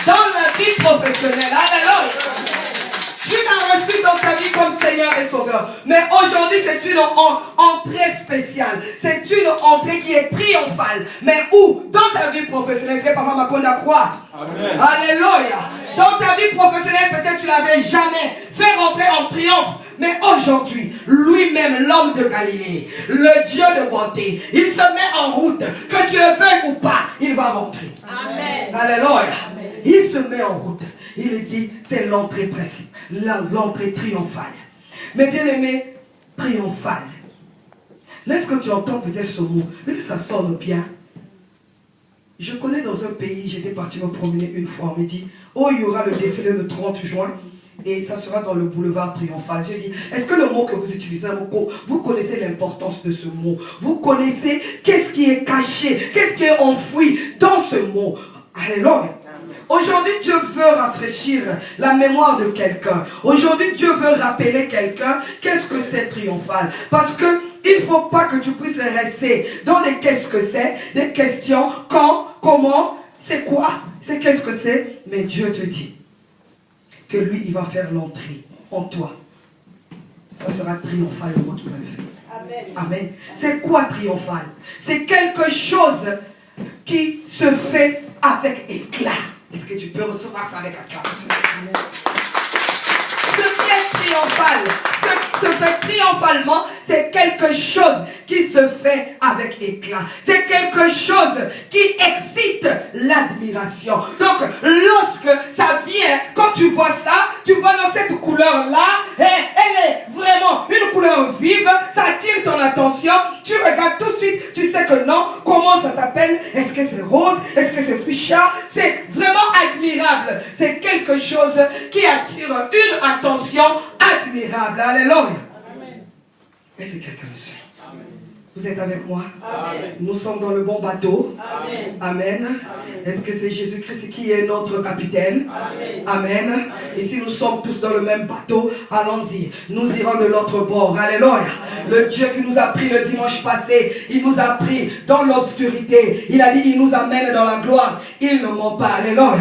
dans la vie professionnelle. Alléluia. Tu l'as reçu dans ta vie comme Seigneur et Sauveur. Mais aujourd'hui, c'est une entrée spéciale. C'est une entrée qui est triomphale. Mais où? Dans ta vie professionnelle. C'est Papa Makonda croit. Amen. Alléluia. Dans ta vie professionnelle, peut-être tu ne l'avais jamais fait rentrer en triomphe. Mais aujourd'hui, lui-même, l'homme de Galilée, le Dieu de bonté, il se met en route. Que tu le veuilles ou pas, il va rentrer. Amen. Alléluia. Amen. Il se met en route. Il dit, c'est l'entrée principale, l'entrée triomphale. Mais bien aimé, triomphale. Lorsque tu entends peut-être ce mot, mais ça sonne bien. Je connais dans un pays, j'étais parti me promener une fois, on me dit, oh, il y aura le défilé le 30 juin, et ça sera dans le boulevard triomphal. J'ai dit, est-ce que le mot que vous utilisez, vous connaissez l'importance de ce mot? Vous connaissez qu'est-ce qui est caché, qu'est-ce qui est enfoui dans ce mot? Alléluia. Aujourd'hui, Dieu veut rafraîchir la mémoire de quelqu'un. Aujourd'hui, Dieu veut rappeler quelqu'un qu'est-ce que c'est triomphal. Parce que il ne faut pas que tu puisses rester dans des qu'est-ce que c'est, des questions, quand, comment, c'est quoi, c'est qu'est-ce que c'est. Mais Dieu te dit que lui, il va faire l'entrée en toi. Ça sera triomphal le mot qu'il va le faire. Amen. Amen. C'est quoi triomphal? C'est quelque chose qui se fait avec éclat. Est-ce que tu peux recevoir ça avec acclamation? Ce qui est triomphal, ce qui se fait triomphalement, c'est quelque chose qui se fait avec éclat. C'est quelque chose qui excite l'admiration. Donc, lorsque ça vient, quand tu vois ça, tu vois dans cette couleur-là, elle est vraiment une couleur vive, ça attire ton attention, tu regardes tout de suite, tu sais que non, comment ça s'appelle, est-ce que c'est rose, est-ce que c'est fuchsia, c'est vraiment admirable, c'est quelque chose qui attire une attention admirable. Alléluia. Et c'est quelqu'un de suite. Vous êtes avec moi? Amen. Nous sommes dans le bon bateau. Amen. Amen. Est-ce que c'est Jésus-Christ qui est notre capitaine? Amen. Amen. Amen. Et si nous sommes tous dans le même bateau, allons-y. Nous irons de l'autre bord. Alléluia. Le Dieu qui nous a pris le dimanche passé, il nous a pris dans l'obscurité. Il a dit, il nous amène dans la gloire. Il ne ment pas. Alléluia.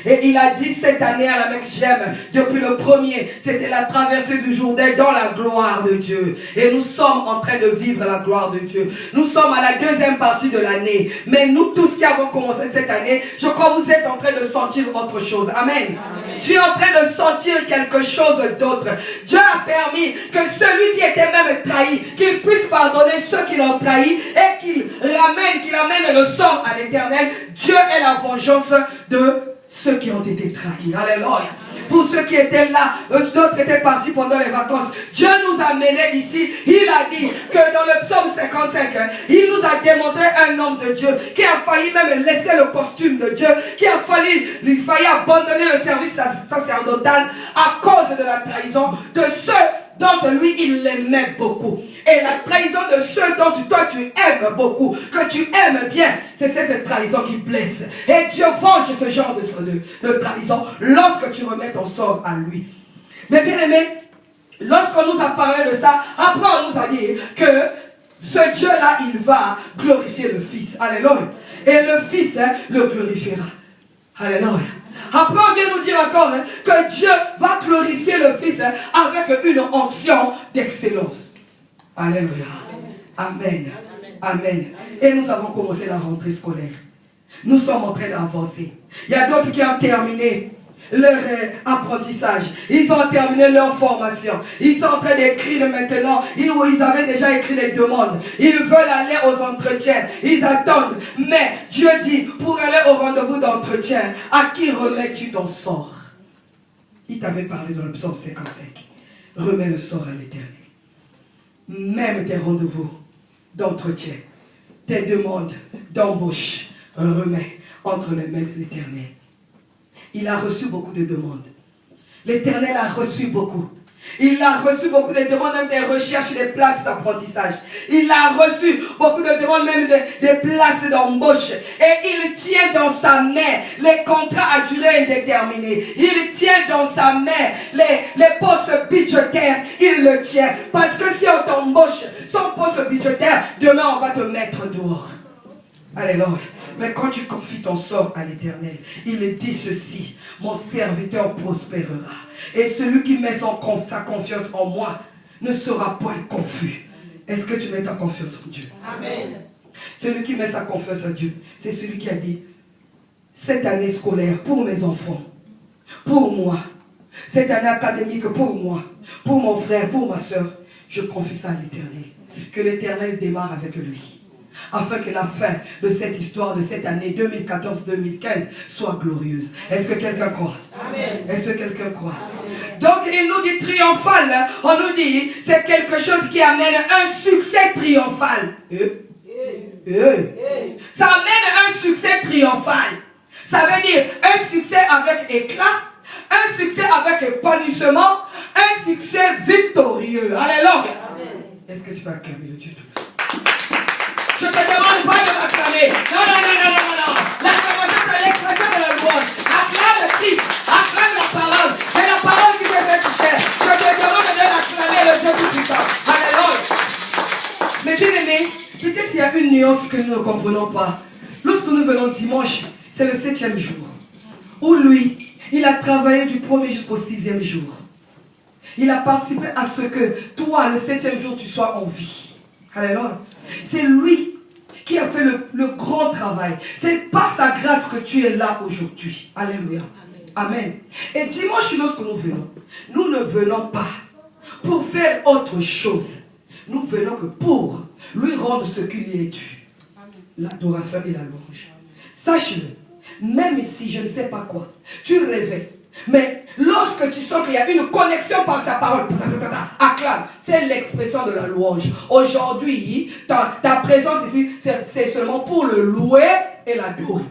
Et il a dit cette année à la Mecque J'aime, depuis le premier, c'était la traversée du Jourdain dans la gloire de Dieu. Et nous sommes en train de vivre la gloire de Dieu. Nous sommes à la deuxième partie de l'année. Mais nous tous qui avons commencé cette année, je crois que vous êtes en train de sentir autre chose. Amen. Amen. Tu es en train de sentir quelque chose d'autre. Dieu a permis que celui qui était même trahi, qu'il puisse pardonner ceux qui l'ont trahi et qu'il amène le sort à l'Éternel. Dieu est la vengeance de ceux qui ont été trahis. Alléluia. Pour ceux qui étaient là, d'autres étaient partis pendant les vacances. Dieu nous a menés ici. Il a dit que dans le psaume 55, il nous a démontré un homme de Dieu qui a failli même laisser le costume de Dieu, qui a failli abandonner le service sacerdotal à cause de la trahison de ceux dont lui il l'aimait beaucoup. Et la trahison de ceux dont toi tu aimes beaucoup, que tu aimes bien, c'est cette trahison qui blesse. Et Dieu venge ce genre de trahison lorsque tu remets ton sort à lui. Mais bien aimé, lorsqu'on nous a parlé de ça, après on nous a dit que ce Dieu-là, il va glorifier le Fils. Alléluia. Et le Fils le glorifiera. Alléluia. Après on vient nous dire encore que Dieu va glorifier le Fils avec une onction d'excellence. Alléluia. Amen. Amen. Et nous avons commencé la rentrée scolaire. Nous sommes en train d'avancer. Il y a d'autres qui ont terminé leur apprentissage. Ils ont terminé leur formation. Ils sont en train d'écrire maintenant. Ils avaient déjà écrit les demandes. Ils veulent aller aux entretiens. Ils attendent. Mais Dieu dit, pour aller au rendez-vous d'entretien, à qui remets-tu ton sort? Il t'avait parlé dans le psaume 55. Remets le sort à l'Éternel. Même tes rendez-vous d'entretien, tes demandes d'embauche, remets entre les mains de l'Éternel. Il a reçu beaucoup de demandes. L'Éternel a reçu beaucoup. Il a reçu beaucoup de demandes, même des recherches, des places d'apprentissage. Il a reçu beaucoup de demandes, même des places d'embauche. Et il tient dans sa main les contrats à durée indéterminée. Il tient dans sa main les postes budgétaires. Il le tient. Parce que si on t'embauche sans poste budgétaire, demain on va te mettre dehors. Alléluia. Mais quand tu confies ton sort à l'Éternel, il dit ceci, mon serviteur prospérera. Et celui qui met sa confiance en moi ne sera point confus. Est-ce que tu mets ta confiance en Dieu? Amen. Celui qui met sa confiance en Dieu, c'est celui qui a dit, cette année scolaire pour mes enfants, pour moi, cette année académique pour moi, pour mon frère, pour ma soeur, je confie ça à l'Éternel. Que l'Éternel démarre avec lui. Afin que la fin de cette histoire, de cette année 2014-2015 soit glorieuse. Est-ce que quelqu'un croit? Amen. Est-ce que quelqu'un croit? Amen. Donc il nous dit triomphal. On nous dit c'est quelque chose qui amène un succès triomphal. Ça amène un succès triomphal. Ça veut dire un succès avec éclat, un succès avec épanouissement, un succès victorieux. Alléluia. Est-ce que tu vas acclamer le Dieu tout? Je ne te demande pas de m'acclamer. Non, non, non, non, non, non. L'acclamation, c'est l'expression de la louange. Acclame le Christ, acclame la parole. C'est la parole qui te fait toucher. Je te demande de l'acclamer le Dieu tout-puissant. Alléluia. Mais bien aimé, peut-être qu'il y a une nuance que nous ne comprenons pas. Lorsque nous venons dimanche, c'est le 7e jour. Où lui, il a travaillé du 1er jusqu'au 6e jour. Il a participé à ce que toi, le 7e jour, tu sois en vie. Alléluia. C'est lui qui a fait le grand travail. C'est par sa grâce que tu es là aujourd'hui. Alléluia. Amen. Et dimanche, lorsque nous venons, nous ne venons pas pour faire autre chose. Nous venons que pour lui rendre ce qui lui est dû. L'adoration et la louange. Sache-le, même si je ne sais pas quoi, tu rêvais. Mais lorsque tu sens qu'il y a une connexion par sa parole, acclame, c'est l'expression de la louange. Aujourd'hui, ta présence ici, c'est seulement pour le louer et l'adorer.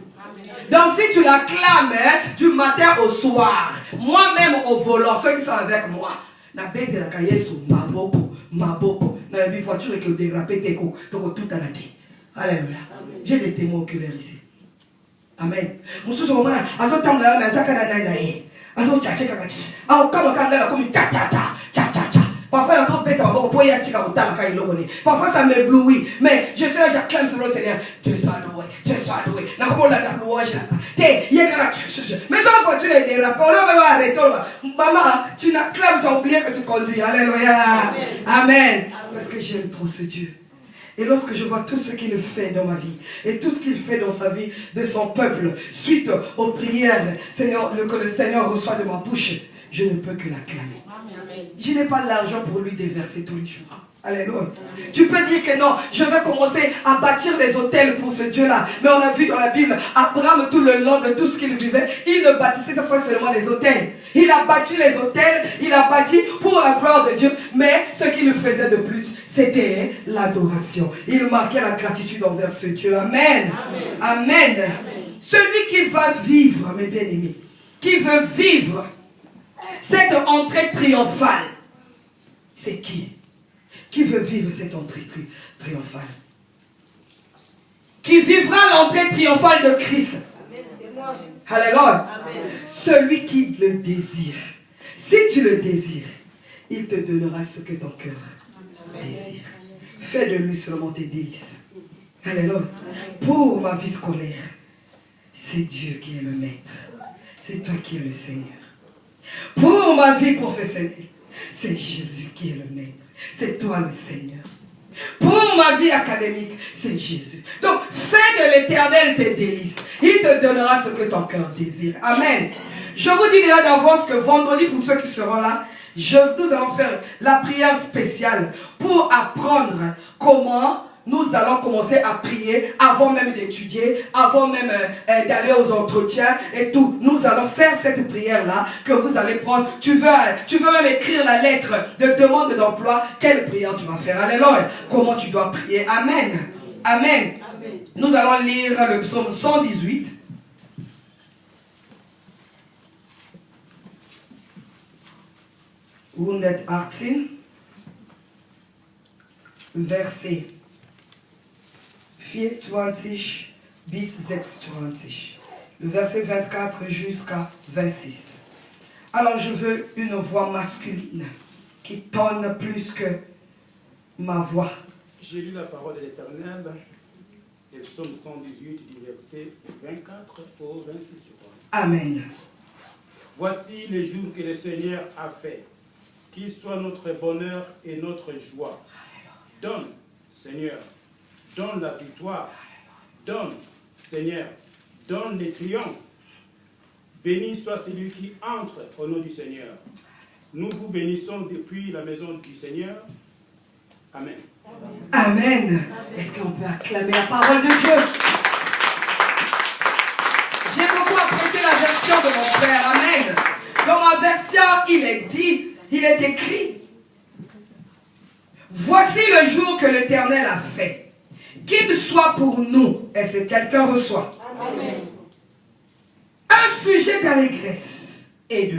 Donc si tu l'acclames du matin au soir, moi-même au volant, ceux qui sont avec moi, na bête la cahier sous maboko, dans la voiture et que déraper tes coups, tout à la tête. Alléluia. J'ai des témoins oculaires ici. Amen. Parfois ça m'éblouit, mais je suis là, j'acclame sur le Seigneur. Dieu soit loué, Dieu soit loué. La louange là. Mais dans la voiture, il y a des rapports. Maman, tu n'acclames, tu as oublié que tu conduis. Alléluia. Amen. Parce que j'aime trop ce Dieu. Et lorsque je vois tout ce qu'il fait dans ma vie, et tout ce qu'il fait dans sa vie, de son peuple, suite aux prières Seigneur, que le Seigneur reçoit de ma bouche, je ne peux que l'acclamer. Je n'ai pas l'argent pour lui déverser tous les jours. Alléluia. Tu peux dire que non, je vais commencer à bâtir des hôtels pour ce Dieu-là. Mais on a vu dans la Bible, Abraham, tout le long de tout ce qu'il vivait, il ne bâtissait cette fois seulement les hôtels. Il a bâti les hôtels, il a bâti pour la gloire de Dieu. Mais ce qu'il faisait de plus, c'était l'adoration. Il marquait la gratitude envers ce Dieu. Amen. Amen. Amen. Amen. Celui qui va vivre, mes bien-aimés, qui veut vivre cette entrée triomphale, c'est qui? Qui veut vivre cette entrée triomphale? Qui vivra l'entrée triomphale de Christ? Alléluia. Celui qui le désire. Si tu le désires, il te donnera ce que ton cœur désire. Fais de lui seulement tes délices. Alléluia. Pour ma vie scolaire, c'est Dieu qui est le maître. C'est toi qui es le Seigneur. Pour ma vie professionnelle, c'est Jésus qui est le maître. C'est toi le Seigneur. Pour ma vie académique, c'est Jésus. Donc, fais de l'Éternel tes délices. Il te donnera ce que ton cœur désire. Amen. Je vous dis déjà d'avance que vendredi, pour ceux qui seront là, nous allons faire la prière spéciale pour apprendre comment nous allons commencer à prier avant même d'étudier, avant même d'aller aux entretiens et tout. Nous allons faire cette prière-là que vous allez prendre. Tu veux même écrire la lettre de demande d'emploi. Quelle prière tu vas faire? Alléluia. Comment tu dois prier? Amen. Amen. Amen. Nous allons lire le psaume 118. Verset 24 bis 26. Le verset 24 jusqu'à 26. Alors je veux une voix masculine qui tonne plus que ma voix. J'ai lu la parole de l'Éternel Et psaume 118 du verset 24 au 26, je crois. Amen. Voici les jours que le Seigneur a fait, qu'ils soient notre bonheur et notre joie. Donne, Seigneur, donne la victoire. Donne, Seigneur, donne les triomphes. Béni soit celui qui entre au nom du Seigneur. Nous vous bénissons depuis la maison du Seigneur. Amen. Amen. Est-ce qu'on peut acclamer la parole de Dieu? J'ai beaucoup apprécié la version de mon frère. Amen. Dans ma version, il est dit, il est écrit: voici le jour que l'Éternel a fait. Qu'il soit pour nous. Est-ce que quelqu'un reçoit? Amen. Un sujet d'allégresse et de